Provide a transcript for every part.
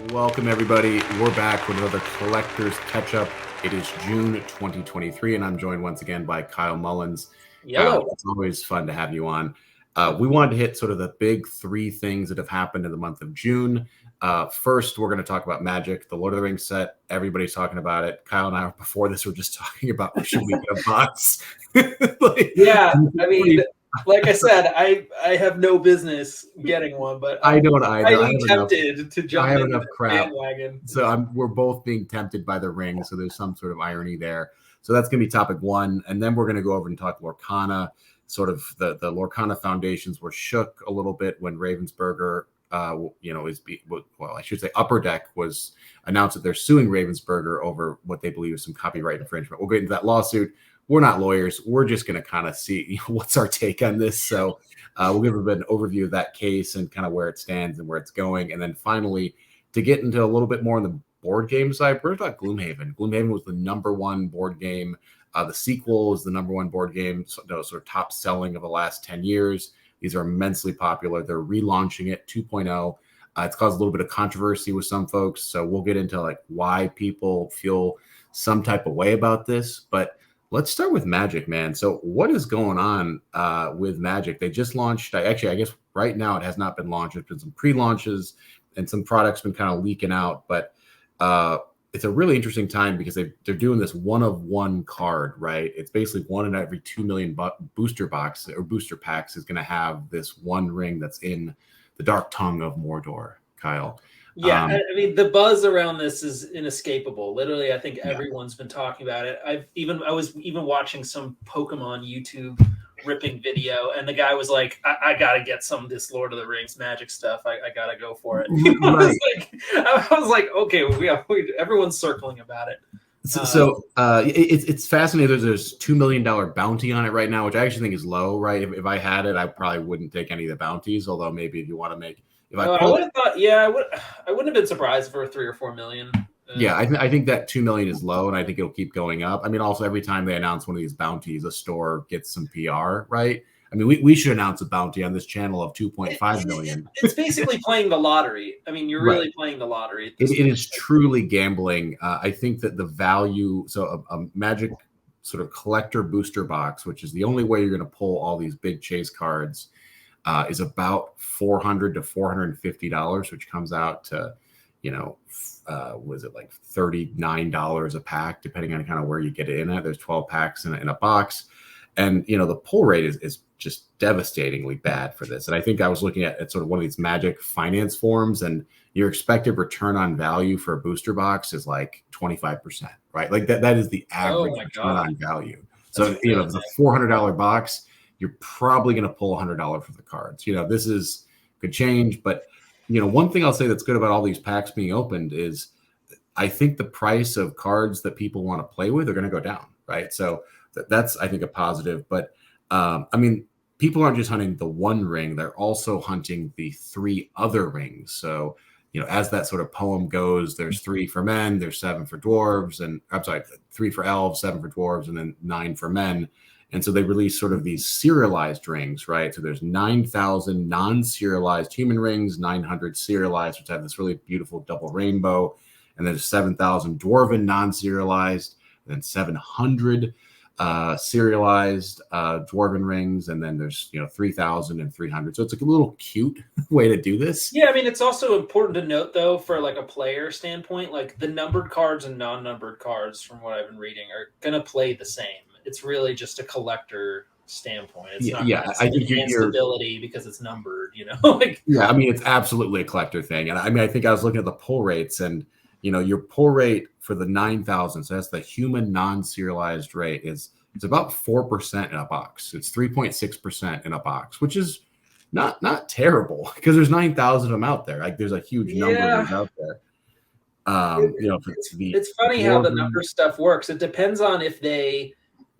Welcome, everybody. We're back with another Collector's Catch-Up. It is June 2023, and I'm joined once again by Kyle Mullins. Yellow. It's always fun to have you on. We wanted to hit sort of the big three things that have happened in the month of June. First, we're going to talk about Magic, the Lord of the Rings set. Everybody's talking about it. Kyle and I, before this, were just talking about should we get a box? Yeah, I mean, like I said, I have no business getting one, but I don't either. I'm tempted to jump into the bandwagon. So we're both being tempted by the ring. So there's some sort of irony there. So that's going to be topic one. And then we're going to go over and talk Lorcana. Sort of the Lorcana foundations were shook a little bit when Ravensburger, I should say Upper Deck was announced that they're suing Ravensburger over what they believe is some copyright infringement. We'll get into that lawsuit. We're not lawyers. We're just going to kind of see what's our take on this. So we'll give a bit of an overview of that case and kind of where it stands and where it's going. And then finally, to get into a little bit more on the board game side, we're talking about Gloomhaven. Gloomhaven was the #1 board game. The sequel is the #1 board game, sort of top selling of the last 10 years. These are immensely popular. They're relaunching it 2.0. It's caused a little bit of controversy with some folks. So we'll get into like why people feel some type of way about this. But let's start with Magic, man. So what is going on with Magic? They just launched. I guess right now it has not been launched. There's been some pre-launches and some products been kind of leaking out. But it's a really interesting time because they're doing this one-of-one card, right? It's basically one in every 2 million booster box or booster packs is going to have this one ring that's in the Dark Tongue of Mordor, Kyle. Yeah, I mean, the buzz around this is inescapable. Literally, I think everyone's been talking about it. I was even watching some Pokemon YouTube ripping video, and the guy was like, I gotta get some of this Lord of the Rings Magic stuff. I gotta go for it. I was like, okay, everyone's circling about it. It's fascinating. There's $2 million bounty on it right now, which I actually think is low, right? If I had it, I probably wouldn't take any of the bounties, although maybe if you want to make I would have thought, I wouldn't have been surprised for 3 or 4 million. I think that 2 million is low, and I think it'll keep going up. I mean, also every time they announce one of these bounties, a store gets some PR, right? I mean, we should announce a bounty on this channel of 2.5 million. It's basically playing the lottery. I mean, you're really playing the lottery. It is truly gambling. I think that the value, so a Magic sort of collector booster box, which is the only way you're going to pull all these big chase cards, is about $400 to $450, which comes out to, was it like $39 a pack, depending on kind of where you get it in at. There's 12 packs in a box. And, the pull rate is just devastatingly bad for this. And I think I was looking at sort of one of these Magic finance forums, and your expected return on value for a booster box is like 25%, right? Like that is the average return on value. So, it's a $400 box. You're probably going to pull $100 for the cards. This could change, but one thing I'll say that's good about all these packs being opened is I think the price of cards that people want to play with are going to go down, right? So that's I think a positive. But I mean, people aren't just hunting the one ring; they're also hunting the 3 other rings. So as that sort of poem goes, there's 3 for men, there's 7 for dwarves, and 3 for elves, 7 for dwarves, and then 9 for men. And so they release sort of these serialized rings, right? So there's 9,000 non-serialized human rings, 900 serialized, which have this really beautiful double rainbow. And then there's 7,000 dwarven non-serialized, and then 700 serialized dwarven rings. And then there's, 3,300. So it's like a little cute way to do this. Yeah, I mean, it's also important to note, though, for like a player standpoint, like the numbered cards and non-numbered cards, from what I've been reading, are going to play the same. It's really just a collector standpoint. It's not I think your ability because it's numbered, I mean, it's absolutely a collector thing. And I mean, I think I was looking at the pull rates, and your pull rate for the 9,000, so that's the human non-serialized rate, it's about 4% in a box. It's 3.6% in a box, which is not terrible because there's 9,000 of them out there. Like there's a huge number of them out there. It's funny how the number stuff works. It depends on if they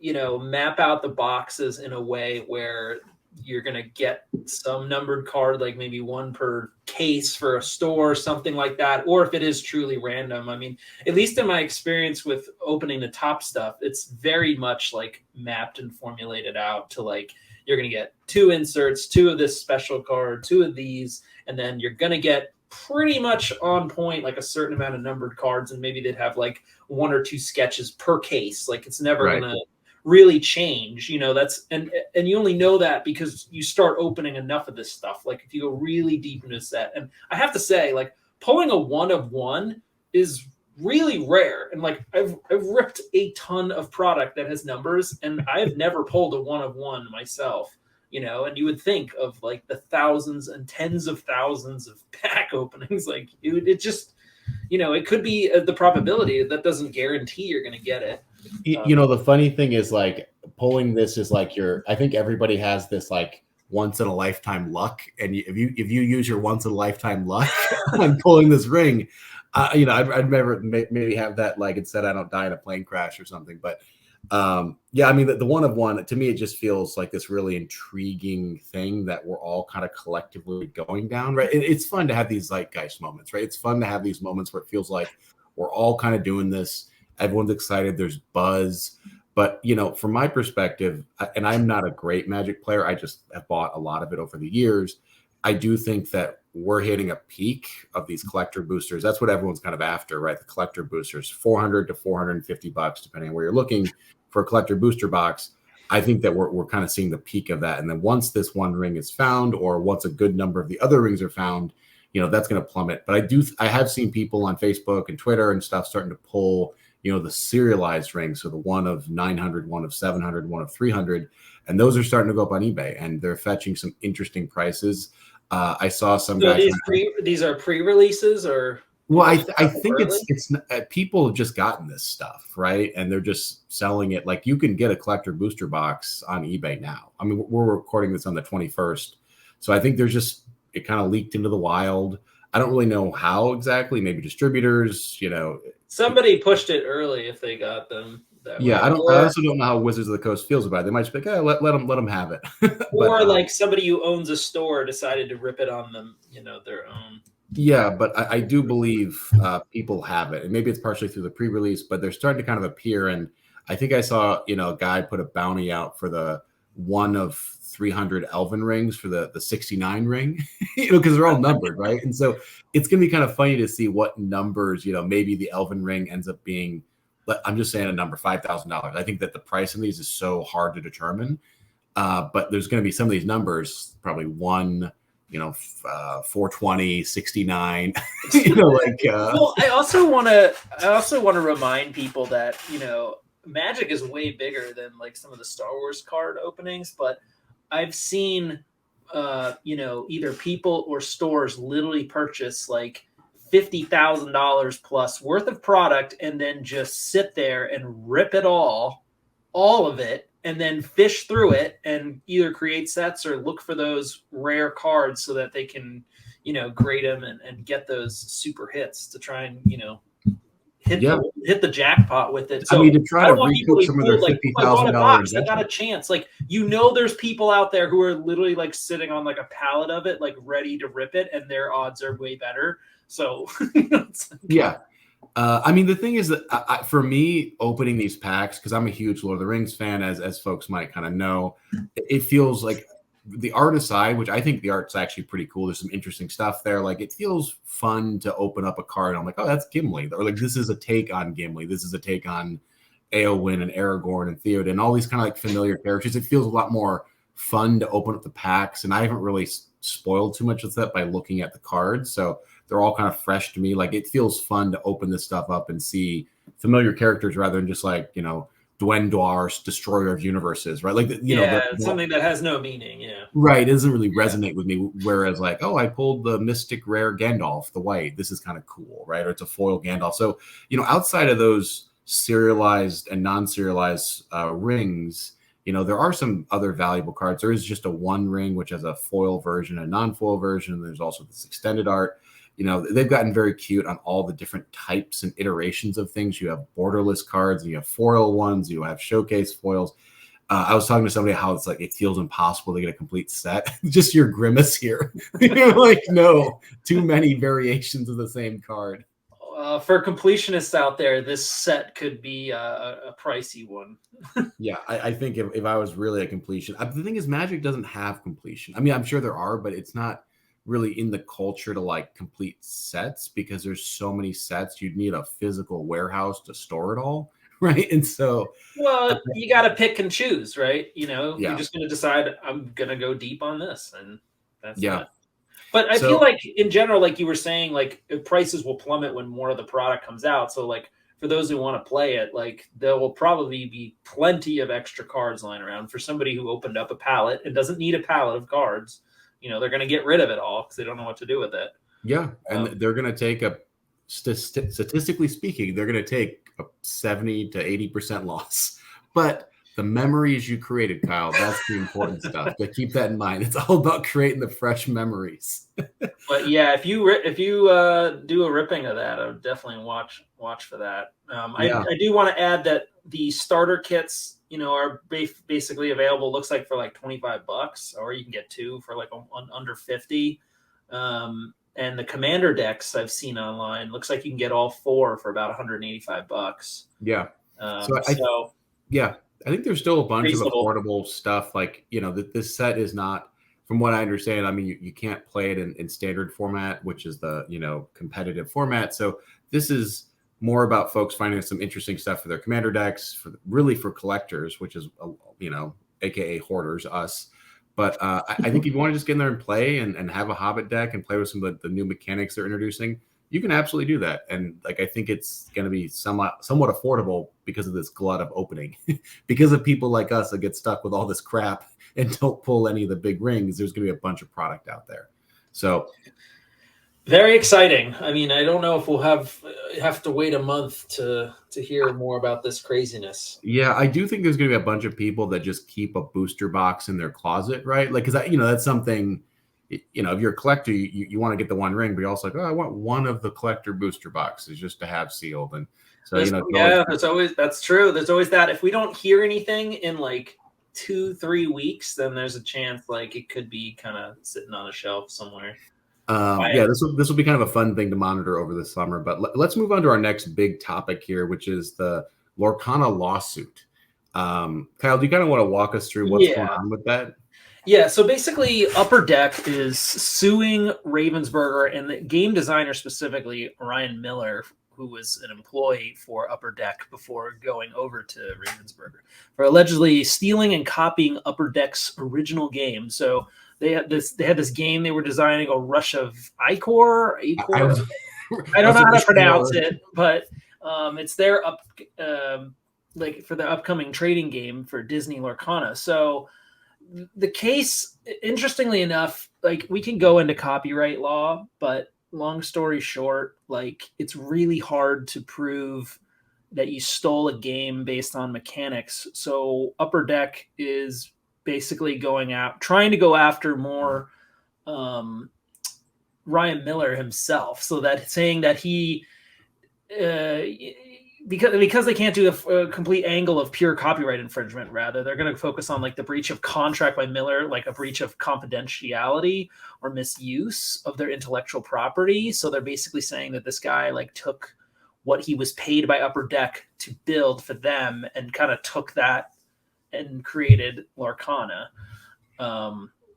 map out the boxes in a way where you're going to get some numbered card, like maybe 1 per case for a store or something like that, or if it is truly random. I mean, at least in my experience with opening the top stuff, it's very much like mapped and formulated out to like, you're going to get 2 inserts, 2 of this special card, 2 of these, and then you're going to get pretty much on point, like a certain amount of numbered cards, and maybe they'd have like 1 or 2 sketches per case. Like it's never Right. gonna really change, you know. That's and you only know that because you start opening enough of this stuff. Like if you go really deep into a set, and I have to say, like pulling a 1 of 1 is really rare. And like I've ripped a ton of product that has numbers, and I've never pulled a 1 of 1 myself. You know, and you would think of like the thousands and tens of thousands of pack openings. Like it just, you know, it could be the probability that doesn't guarantee you're going to get it. You know, the funny thing is like pulling this is like I think everybody has this like once in a lifetime luck. And if you use your once in a lifetime luck on pulling this ring, you know, I'd never maybe have that, like instead I don't die in a plane crash or something. But yeah, I mean, the 1 of 1 to me, it just feels like this really intriguing thing that we're all kind of collectively going down, right? It's fun to have these zeitgeist moments, right? It's fun to have these moments where it feels like we're all kind of doing this. Everyone's excited. There's buzz. But, you know, from my perspective, and I'm not a great Magic player, I just have bought a lot of it over the years. I do think that we're hitting a peak of these collector boosters. That's what everyone's kind of after, right? The collector boosters, $400 to $450, depending on where you're looking for a collector booster box. I think that we're kind of seeing the peak of that. And then once this one ring is found, or once a good number of the other rings are found, you know, that's going to plummet. But I have seen people on Facebook and Twitter and stuff starting to pull, you know, the serialized rings. So the 1 of 900, 1 of 700, 1 of 300. And those are starting to go up on eBay, and they're fetching some interesting prices. I saw some so guys. These are pre-releases, or well, I think it's people have just gotten this stuff, right, and they're just selling it. Like you can get a collector booster box on eBay now. I mean, we're recording this on the 21st, so I think there's just it kind of leaked into the wild. I don't really know how exactly. Maybe distributors, you know. Somebody pushed it early if they got them. Yeah, I also don't know how Wizards of the Coast feels about it. They might just be like, hey, let them have it. Or like somebody who owns a store decided to rip it on them, you know, their own. Yeah, but I do believe people have it, and maybe it's partially through the pre-release, but they're starting to kind of appear. And I think I saw, you know, a guy put a bounty out for the 1 of 300 Elven rings for the 69 ring, you know, because they're all numbered, right? And so it's going to be kind of funny to see what numbers, you know, maybe the Elven ring ends up being. I'm just saying a number, $5,000. I think that the price of these is so hard to determine, but there's going to be some of these numbers, probably 1, you know, 420, 69, you know, like. Well, I also want to remind people that, you know, Magic is way bigger than like some of the Star Wars card openings, but I've seen, you know, either people or stores literally purchase like $50,000 plus worth of product and then just sit there and rip it all of it, and then fish through it and either create sets or look for those rare cards so that they can, you know, grade them and get those super hits to try and, you know, hit the jackpot with it. So I mean, to try to recoup some of their $50,000. I got a chance. Like, you know, there's people out there who are literally like sitting on like a pallet of it, like ready to rip it, and their odds are way better. So yeah. I mean, the thing is that for me, opening these packs, because I'm a huge Lord of the Rings fan, as folks might kind of know, it feels like the art aside, which I think the art's actually pretty cool. There's some interesting stuff there. Like it feels fun to open up a card. I'm like, oh, that's Gimli. Or like, this is a take on Gimli. This is a take on Eowyn and Aragorn and Theoden and all these kind of like familiar characters. It feels a lot more fun to open up the packs. And I haven't really spoiled too much of that by looking at the cards. So they're all kind of fresh to me. Like it feels fun to open this stuff up and see familiar characters rather than just like, you know, Dwendwar's Destroyer of Universes, right? Like, you know, something that has no meaning. Yeah. Right. It doesn't really resonate with me. Whereas like, oh, I pulled the Mystic Rare Gandalf, the white. This is kind of cool, right? Or it's a foil Gandalf. So, you know, outside of those serialized and non-serialized rings, you know, there are some other valuable cards. There is just a one ring, which has a foil version and non-foil version. And there's also this extended art. You know, they've gotten very cute on all the different types and iterations of things. You have borderless cards, and you have foil ones, you have showcase foils. I was talking to somebody how it's like it feels impossible to get a complete set. Just your grimace here. You're like, no, too many variations of the same card. For completionists out there, this set could be a pricey one. Yeah, I think if I was really a completion, the thing is, Magic doesn't have completion. I mean, I'm sure there are, but it's not really in the culture to like complete sets, because there's so many sets. You'd need a physical warehouse to store it all, right? And so, well, you got to pick and choose, right? You're yeah, just going to decide I'm going to go deep on this, and that's yeah. it. But I feel So like in general, like you were saying, like prices will plummet when more of the product comes out. So like for those who want to play it, like there will probably be plenty of extra cards lying around for somebody who opened up a pallet and doesn't need a pallet of cards. They're going to get rid of it all because they don't know what to do with it. yeah, and they're going to take statistically speaking, they're going to take a 70 to 80% loss. But the memories you created, Kyle, that's the important stuff. To keep that in mind. It's all about creating the fresh memories. But yeah, if you do a ripping of that, I would definitely watch for that. Yeah. I do want to add that the starter kits, are basically available. Looks like for like $25, or you can get 2 for like under 50. And the commander decks I've seen online, looks like you can get all 4 for about $185. Yeah. Yeah, I think there's still a bunch of affordable stuff. Like, this set is not, from what I understand, I mean, you can't play it in standard format, which is the, competitive format. So this is more about folks finding some interesting stuff for their commander decks, really for collectors, which is, AKA hoarders, us. But I think if you want to just get in there and play and have a Hobbit deck and play with some of the new mechanics they're introducing, you can absolutely do that. And like, I think it's going to be somewhat affordable because of this glut of opening. Because of people like us that get stuck with all this crap and don't pull any of the big rings, there's going to be a bunch of product out there. So very exciting. I mean, I don't know if we'll have to wait a month to hear more about this craziness. Yeah, I do think there's going to be a bunch of people that just keep a booster box in their closet, right? Like, because that's something. If you're a collector, you want to get the one ring, but you're also like, oh, I want one of the collector booster boxes just to have sealed. And so, that's true. There's always that. If we don't hear anything in like 2-3 weeks, then there's a chance like it could be kind of sitting on a shelf somewhere. This will be kind of a fun thing to monitor over the summer. But let's move on to our next big topic here, which is the Lorcana lawsuit. Kyle, do you kind of want to walk us through what's going on with that? Yeah, so basically Upper Deck is suing Ravensburger, and the game designer specifically, Ryan Miller, who was an employee for Upper Deck before going over to Ravensburger, for allegedly stealing and copying Upper Deck's original game. So they had this game they were designing, a Rush of Icor. I don't know how to pronounce it, but it's their like for the upcoming trading game for Disney Lorcana. So the case, interestingly enough, like we can go into copyright law, but long story short, like it's really hard to prove that you stole a game based on mechanics. So Upper Deck is basically trying to go after more Ryan Miller himself. So that saying that he because they can't do a complete angle of pure copyright infringement, rather they're going to focus on like the breach of contract by Miller, like a breach of confidentiality or misuse of their intellectual property. So they're basically saying that this guy like took what he was paid by Upper Deck to build for them and kind of took that and created Lorcana.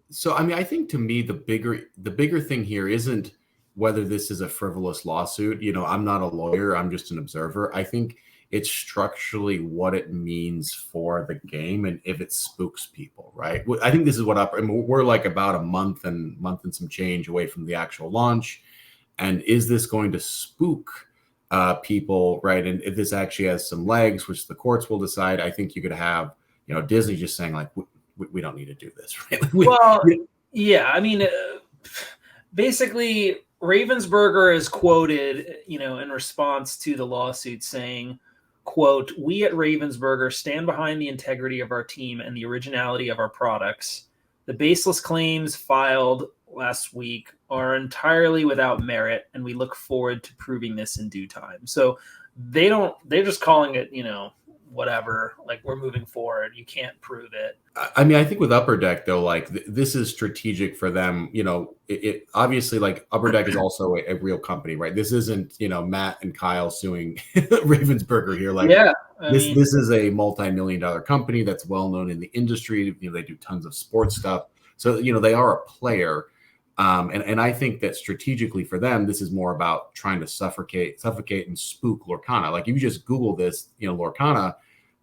So I mean, I think to me the bigger thing here isn't whether this is a frivolous lawsuit. I'm not a lawyer. I'm just an observer. I think it's structurally what it means for the game and if it spooks people, right? I think this is we're like about a month and some change away from the actual launch. And is this going to spook people, right? And if this actually has some legs, which the courts will decide, I think you could have, Disney just saying like, we don't need to do this, right? Yeah. I mean, basically, Ravensburger is quoted, in response to the lawsuit saying, quote, "We at Ravensburger stand behind the integrity of our team and the originality of our products. The baseless claims filed last week are entirely without merit, and we look forward to proving this in due time." So they're just calling it, whatever, like we're moving forward. You can't prove it. I mean, I think with Upper Deck though, like this is strategic for them. It obviously, like Upper Deck is also a real company, right? This isn't, Matt and Kyle suing Ravensburger here. Like, yeah, this is a multi-million-dollar company that's well known in the industry. They do tons of sports stuff. So, they are a player. And I think that strategically for them, this is more about trying to suffocate and spook Lorcana. Like, if you just Google this, Lorcana,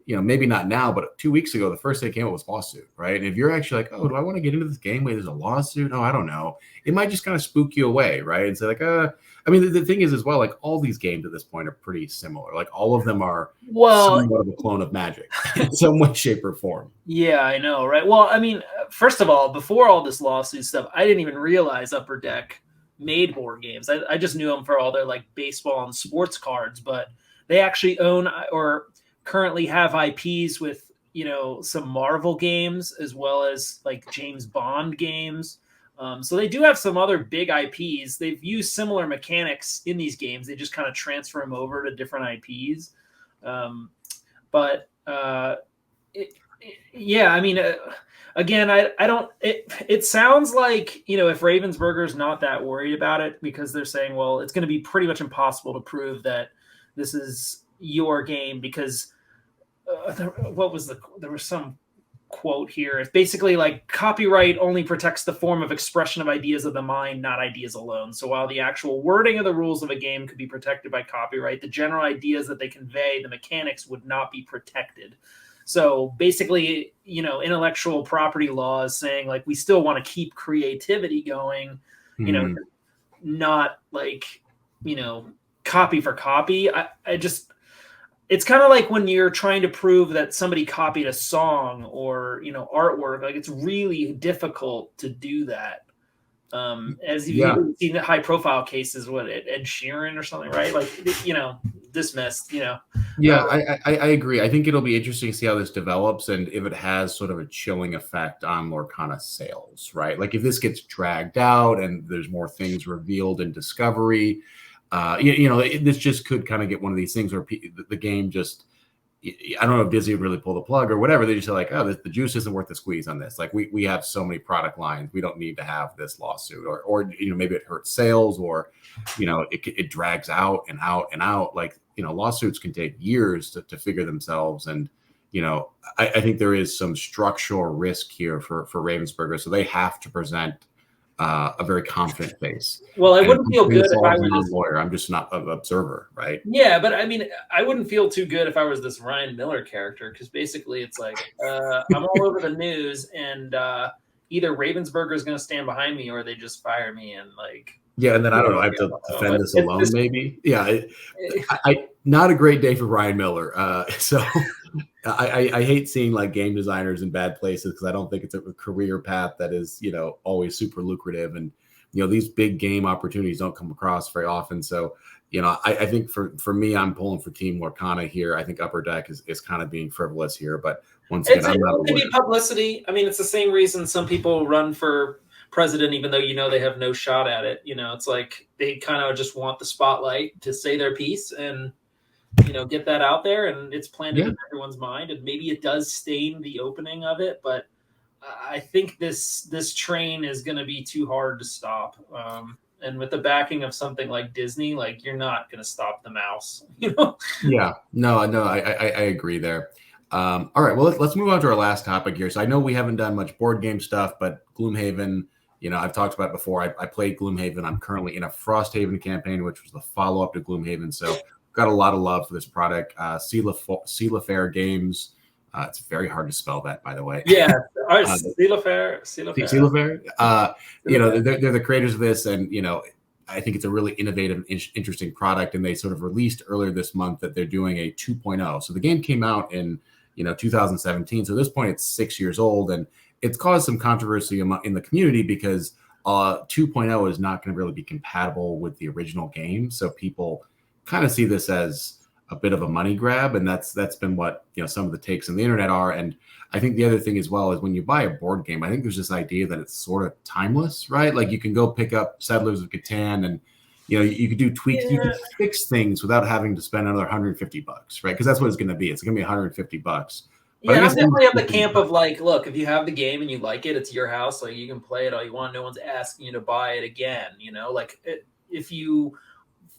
maybe not now, but 2 weeks ago, the first thing that came up was lawsuit, right? And if you're actually like, oh, do I want to get into this game where there's a lawsuit? Oh, I don't know. It might just kind of spook you away, right? And so like, I mean, the thing is as well, like all these games at this point are pretty similar. Like all of them are somewhat of a clone of Magic in some way, shape, or form. Yeah, I know, right? Well, I mean, first of all, before all this lawsuit stuff, I didn't even realize Upper Deck made board games. I just knew them for all their like baseball and sports cards, but they actually own or currently have IPs with, some Marvel games as well as like James Bond games. So they do have some other big IPs. They've used similar mechanics in these games. They just kind of transfer them over to different IPs. Yeah, I mean, again, I don't. It sounds like if Ravensburger's not that worried about it because they're saying, well, it's going to be pretty much impossible to prove that this is your game because there was some quote here. It's basically like copyright only protects the form of expression of ideas of the mind, not ideas alone. So while the actual wording of the rules of a game could be protected by copyright, the general ideas that they convey, the mechanics would not be protected. So basically, intellectual property law is saying like we still want to keep creativity going, not like, copy for copy. It's kind of like when you're trying to prove that somebody copied a song or, artwork, like it's really difficult to do that. As you've seen the high profile cases, Ed Sheeran or something, right? Like, dismissed, Yeah, I agree. I think it'll be interesting to see how this develops and if it has sort of a chilling effect on Lorcana sales, right? Like if this gets dragged out and there's more things revealed in Discovery, this just could kind of get one of these things where the game just, I don't know if Disney would really pull the plug or whatever. They just say like, oh, the juice isn't worth the squeeze on this. Like we have so many product lines. We don't need to have this lawsuit or maybe it hurts sales or, it drags out and out and out. Like, lawsuits can take years to figure themselves. And, I think there is some structural risk here for Ravensburger. So they have to present a very confident face. Well, I wouldn't feel good if I was a lawyer. I'm just not an observer, right? Yeah, but I mean, I wouldn't feel too good if I was this Ryan Miller character because basically it's like I'm all over the news, and either Ravensburger is going to stand behind me or they just fire me, and like. Yeah, and then I don't know. I have to defend this alone, maybe. Yeah, I not a great day for Ryan Miller. So I hate seeing like game designers in bad places because I don't think it's a career path that is always super lucrative, and these big game opportunities don't come across very often. So I think for me, I'm pulling for Team Lorcana here. I think Upper Deck is kind of being frivolous here, but once again, I'm not maybe publicity. I mean, it's the same reason some people run for president, even though they have no shot at it. It's like they kind of just want the spotlight to say their piece and get that out there, and it's planted in everyone's mind, and maybe it does stain the opening of it, but I think this train is going to be too hard to stop. And with the backing of something like Disney, like you're not going to stop the mouse. Yeah, no, I agree there. All right, well let's move on to our last topic here. So I know we haven't done much board game stuff, but Gloomhaven. I've talked about it before. I played Gloomhaven. I'm currently in a Frosthaven campaign, which was the follow-up to Gloomhaven. So got a lot of love for this product. LOTR Games. It's very hard to spell that, by the way. Yeah, LOTR. They're the creators of this, and I think it's a really innovative, interesting product. And they sort of released earlier this month that they're doing a 2.0. So the game came out in 2017. So at this point, it's 6 years old, and it's caused some controversy in the community because 2.0 is not going to really be compatible with the original game. So people kind of see this as a bit of a money grab, and that's been what some of the takes on the internet are. And I think the other thing as well is when you buy a board game, I think there's this idea that it's sort of timeless, right? Like you can go pick up Settlers of Catan and you could do tweaks, you can fix things without having to spend another $150, right? Because that's what it's going to be. It's going to be $150. Yeah, I'm definitely of the camp of like, look, if you have the game and you like it, it's your house. Like you can play it all you want. No one's asking you to buy it again. If you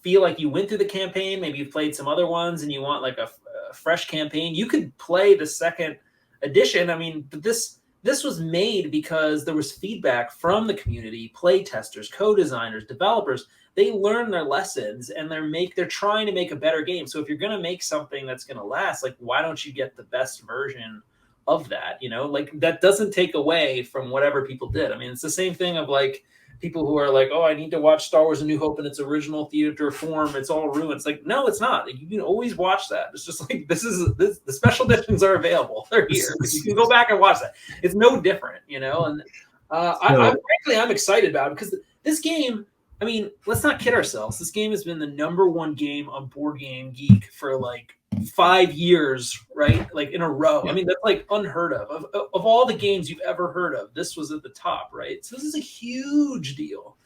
feel like you went through the campaign, maybe you've played some other ones and you want like a fresh campaign, you could play the second edition. I mean, but this this was made because there was feedback from the community, play testers, co-designers, developers. They learn their lessons and they're trying to make a better game. So if you're going to make something that's going to last, like, why don't you get the best version of that? Like, that doesn't take away from whatever people did. I mean, it's the same thing of like people who are like, oh, I need to watch Star Wars: A New Hope in its original theater form. It's all ruined. It's like, no, it's not. You can always watch that. It's just like, the special editions are available. They're here. You can go back and watch that. It's no different, And I'm excited about it because this game, I mean, let's not kid ourselves. This game has been the #1 game on Board Game Geek for like 5 years, right? Like in a row. Yeah. I mean, that's like unheard of. Of all the games you've ever heard of, this was at the top, right? So this is a huge deal.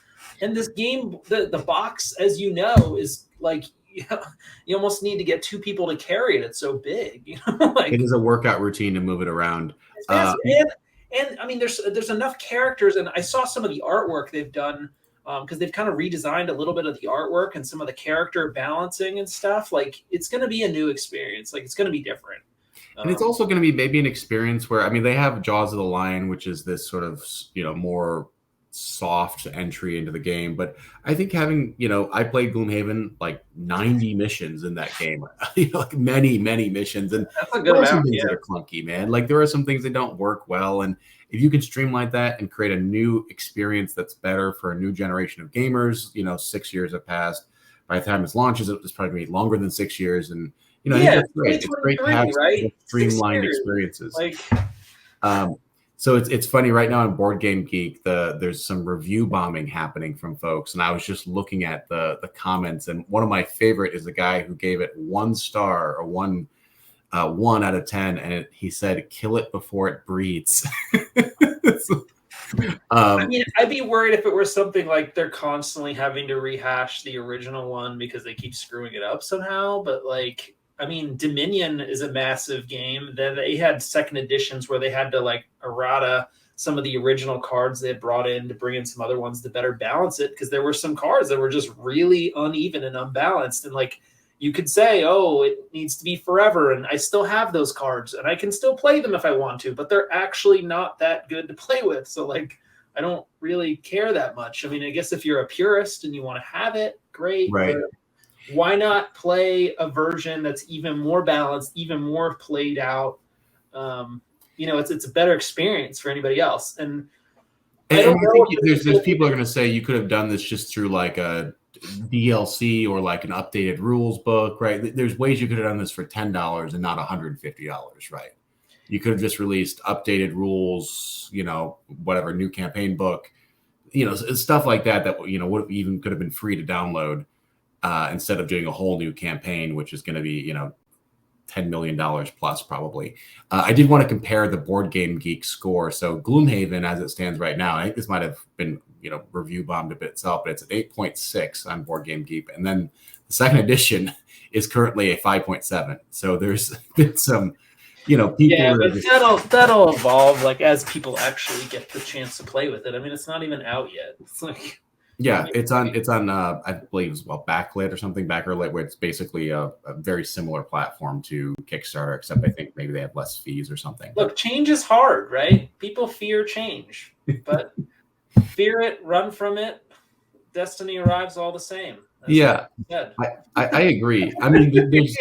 And this game, the box, as you know, is like, you almost need to get 2 people to carry it. It's so big. Like, it is a workout routine to move it around. And I mean, there's enough characters, and I saw some of the artwork they've done. Because they've kind of redesigned a little bit of the artwork and some of the character balancing and stuff. Like, it's going to be a new experience. Like, it's going to be different. And it's also going to be maybe an experience where, I mean, they have Jaws of the Lion, which is this sort of, more soft entry into the game. But I think having, I played Gloomhaven, like 90 missions in that game, like many, many missions. And there are some things that are clunky, man. Like, there are some things that don't work well. And if you can streamline that and create a new experience that's better for a new generation of gamers, 6 years have passed. By the time it launches, it's probably going to be longer than 6 years. And, it's great. It's great to have streamlined experiences. So it's funny right now on Board Game Geek, there's some review bombing happening from folks. And I was just looking at the comments. And one of my favorite is the guy who gave it 1 star, or 1 out of 10, and he said, "Kill it before it breeds." I mean, I'd be worried if it were something like they're constantly having to rehash the original one because they keep screwing it up somehow. But like, I mean, Dominion is a massive game. Then they had second editions where they had to like errata some of the original cards they had brought in to bring in some other ones to better balance it, because there were some cards that were just really uneven and unbalanced, and like, you could say, oh, it needs to be forever, and I still have those cards, and I can still play them if I want to, but they're actually not that good to play with. So, like, I don't really care that much. I mean, I guess if you're a purist and you want to have it, great. Right. Why not play a version that's even more balanced, even more played out? It's a better experience for anybody else. And I think there's people are going to say you could have done this just through like a DLC or like an updated rules book, right? There's ways you could have done this for $10 and not $150, right? You could have just released updated rules, whatever, new campaign book, stuff like that would have even could have been free to download, instead of doing a whole new campaign, which is going to be, $10 million plus probably. I did want to compare the Board Game Geek score. So Gloomhaven, as it stands right now, I think this might have been, review bombed a bit itself, but it's an 8.6 on Board Game Geek. And then the second edition is currently a 5.7. So there's been some, people. Yeah, but that'll evolve, like, as people actually get the chance to play with it. I mean, it's not even out yet. It's like, yeah, it's on I believe it's Backlit or something, Backlit, where it's basically a very similar platform to Kickstarter, except I think maybe they have less fees or something. Look, change is hard, right? People fear change, but fear it, run from it. Destiny arrives all the same. That's I agree. I mean, there's,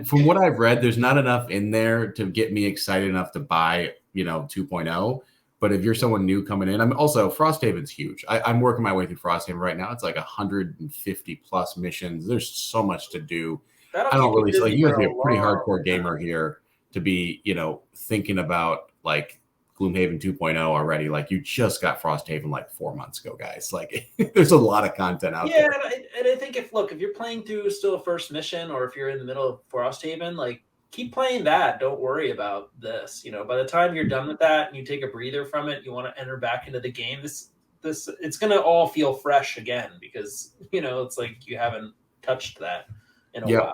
from what I've read, there's not enough in there to get me excited enough to buy, 2.0. But if you're someone new coming in, I'm also, Frosthaven's huge. I'm working my way through Frosthaven right now. It's like 150 plus missions. There's so much to do. I don't really like, you have to be a pretty hardcore gamer here to be, thinking about like Gloomhaven 2.0 already. Like, you just got Frosthaven like 4 months ago, guys. Like, there's a lot of content out there. Yeah, and I think if you're playing through still a first mission, or if you're in the middle of Frosthaven, like, keep playing that. Don't worry about this. By the time you're done with that and you take a breather from it, you want to enter back into the game. This it's gonna all feel fresh again, because it's like you haven't touched that in a while.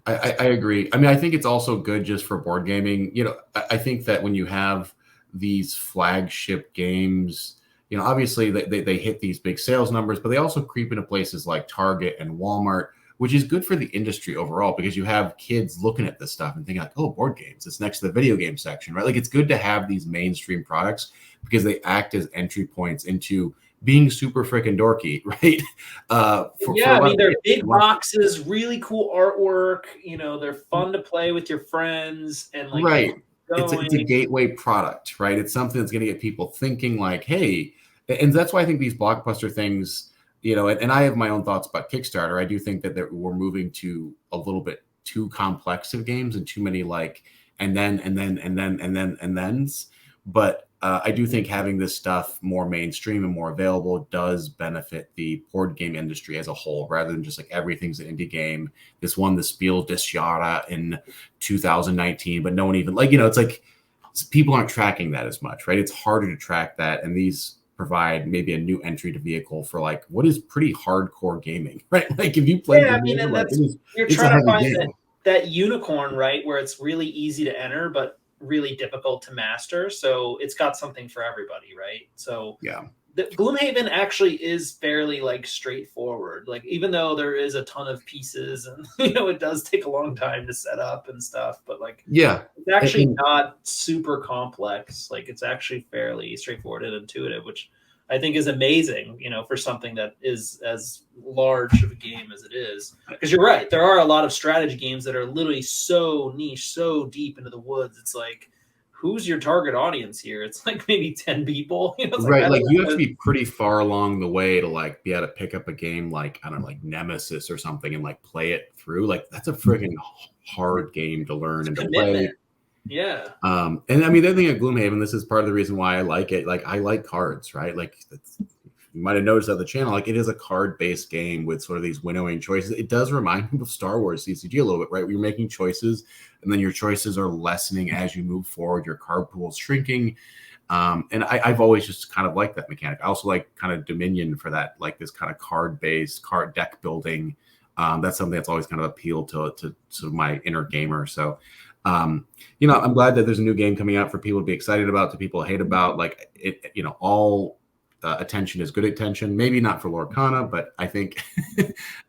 I agree. I mean, I think it's also good just for board gaming. I think that when you have these flagship games, obviously they hit these big sales numbers, but they also creep into places like Target and Walmart, which is good for the industry overall because you have kids looking at this stuff and thinking like, oh, board games, it's next to the video game section, right? Like it's good to have these mainstream products because they act as entry points into being super freaking dorky, right? I mean, they're big boxes, really cool artwork. You know, they're fun to play with your friends, and like, right. It's a gateway product, right? It's something that's going to get people thinking like, hey, and that's why I think these blockbuster things, you know, and I have my own thoughts about Kickstarter. I do think that we're moving to a little bit too complex of games and too many like, and thens. But I do think having this stuff more mainstream and more available does benefit the board game industry as a whole, rather than just like everything's an indie game. This won the Spiel des Jahres in 2019, but no one even like, you know, it's like people aren't tracking that as much, right? It's harder to track that. And these provide maybe a new entry to vehicle for like what is pretty hardcore gaming, right? Like if you play, I mean, and like, you're trying to find that unicorn, right? Where it's really easy to enter, but really difficult to master. So it's got something for everybody, right? So yeah, the Gloomhaven actually is fairly like straightforward. Like even though there is a ton of pieces and you know it does take a long time to set up and stuff, but like it's actually not super complex. Like it's actually fairly straightforward and intuitive, which I think is amazing, you know, for something that is as large of a game as it is. Because you're right, there are a lot of strategy games that are literally so niche, so deep into the woods. It's like, who's your target audience here? It's like maybe 10 people. You know, it's right. Like you have to be pretty far along the way to like be able to pick up a game like, I don't know, like Nemesis or something and like play it through. Like that's a freaking hard game to learn and to play. Yeah. And I mean, the other thing at Gloomhaven, this is part of the reason why I like it. Like I like cards, right? Like you might have noticed on the channel, like it is a card-based game with sort of these winnowing choices. It does remind me of Star Wars CCG a little bit, right? Where you're making choices and then your choices are lessening as you move forward. Your card pool is shrinking. And I've always just kind of liked that mechanic. I also like kind of Dominion for that, like this kind of card-based card deck building. That's something that's always kind of appealed to my inner gamer. So, you know, I'm glad that there's a new game coming out for people to be excited about, to people to hate about. Like it, you know, all attention is good attention. Maybe not for Lorcana, but I think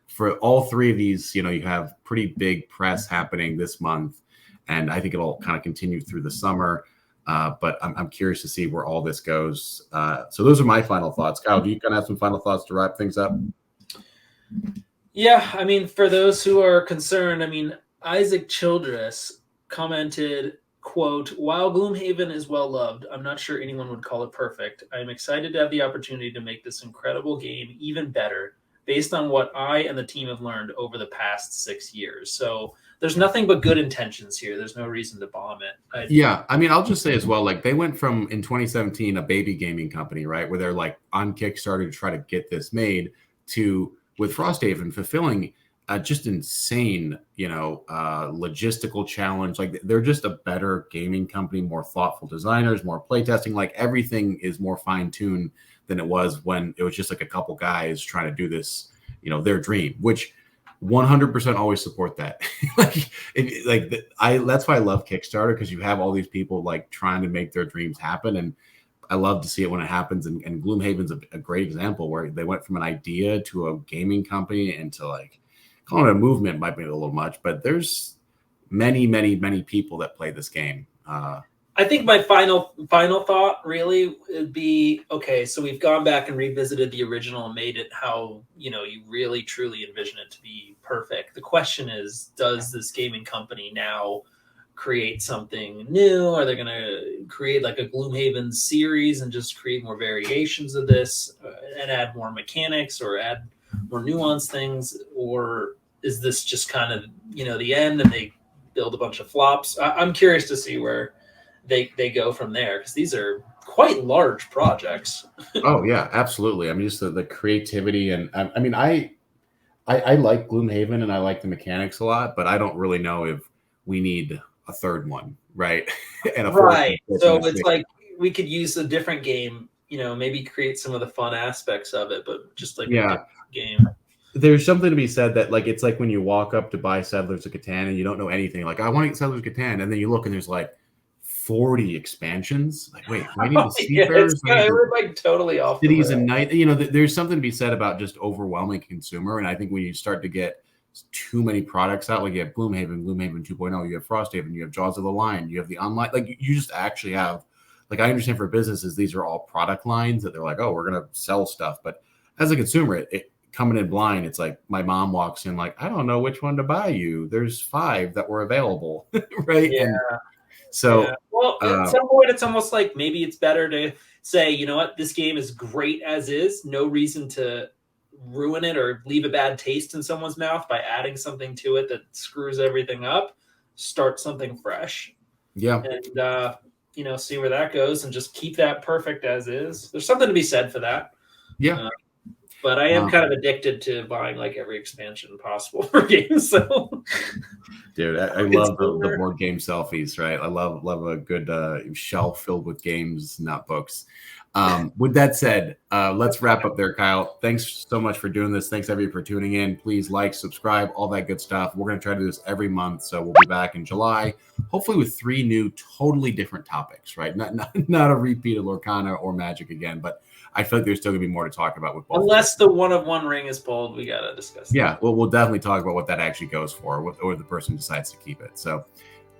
for all three of these, you know, you have pretty big press happening this month, and I think it'll kind of continue through the summer. But I'm curious to see where all this goes. So those are my final thoughts. Kyle, do you kind of have some final thoughts to wrap things up? Yeah, I mean, for those who are concerned, I mean, Isaac Childress commented, quote, while Gloomhaven is well loved, I'm not sure anyone would call it perfect. I'm excited to have the opportunity to make this incredible game even better based on what I and the team have learned over the past 6 years. So there's nothing but good intentions here. There's no reason to bomb it. Yeah. I mean, I'll just say as well, like they went from in 2017, a baby gaming company, right? Where they're like on Kickstarter to try to get this made to with Frosthaven fulfilling just insane, you know, logistical challenge. Like they're just a better gaming company, more thoughtful designers, more playtesting. Like everything is more fine tuned than it was when it was just like a couple guys trying to do this, you know, their dream, which 100% always support that. That's why I love Kickstarter, because you have all these people like trying to make their dreams happen. And I love to see it when it happens. And Gloomhaven's a great example where they went from an idea to a gaming company and to like, calling it a movement might be a little much, but there's many, many, many people that play this game. I think my final thought really would be, okay, so we've gone back and revisited the original and made it how, you know, you really truly envision it to be perfect. The question is, does this gaming company now create something new? Are they going to create like a Gloomhaven series and just create more variations of this and add more mechanics or add more nuanced things, or is this just kind of, you know, the end and they build a bunch of flops? I'm curious to see where they go from there, because these are quite large projects. Oh yeah, absolutely. I mean, just the creativity, and I mean, I like Gloomhaven and I like the mechanics a lot, but I don't really know if we need a third one, right? And right. So it's like we could use a different game, you know, maybe create some of the fun aspects of it, but just like a different game. There's something to be said that like it's like when you walk up to buy Settlers of Catan and you don't know anything. Like, I want to get Settlers of Catan, and then you look and there's like 40 expansions. Like, wait, do I need the seafarers? We're like totally off. Cities and night. You know, there's something to be said about just overwhelming consumer. And I think when you start to get too many products out. Like you have Gloomhaven, Gloomhaven 2.0, you have Frosthaven, you have Jaws of the Lion, you have the online. Like you just actually have. Like I understand for businesses, these are all product lines that they're like, oh, we're gonna sell stuff. But as a consumer, it coming in blind, it's like my mom walks in like, I don't know which one to buy you. There's 5 that were available, right? Yeah. And so, yeah. Well, at some point, it's almost like maybe it's better to say, you know what, this game is great as is. No reason to ruin it or leave a bad taste in someone's mouth by adding something to it that screws everything up. Start something fresh. Yeah. And, see where that goes and just keep that perfect as is. There's something to be said for that. Yeah. But I am kind of addicted to buying like every expansion possible for games. So, dude, I love the board game selfies, right? I love a good shelf filled with games, not books. With that said, let's wrap up there, Kyle. Thanks so much for doing this. Thanks everybody for tuning in. Please like, subscribe, all that good stuff. We're going to try to do this every month, so we'll be back in July, hopefully with 3 new, totally different topics, right? Not a repeat of Lorcana or Magic again, but I feel like there's still going to be more to talk about with both. Unless the 1 of 1 ring is pulled, we got to discuss that. Yeah, well, we'll definitely talk about what that actually goes for, or the person decides to keep it. So,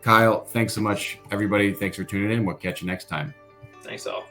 Kyle, thanks so much, everybody. Thanks for tuning in. We'll catch you next time. Thanks all.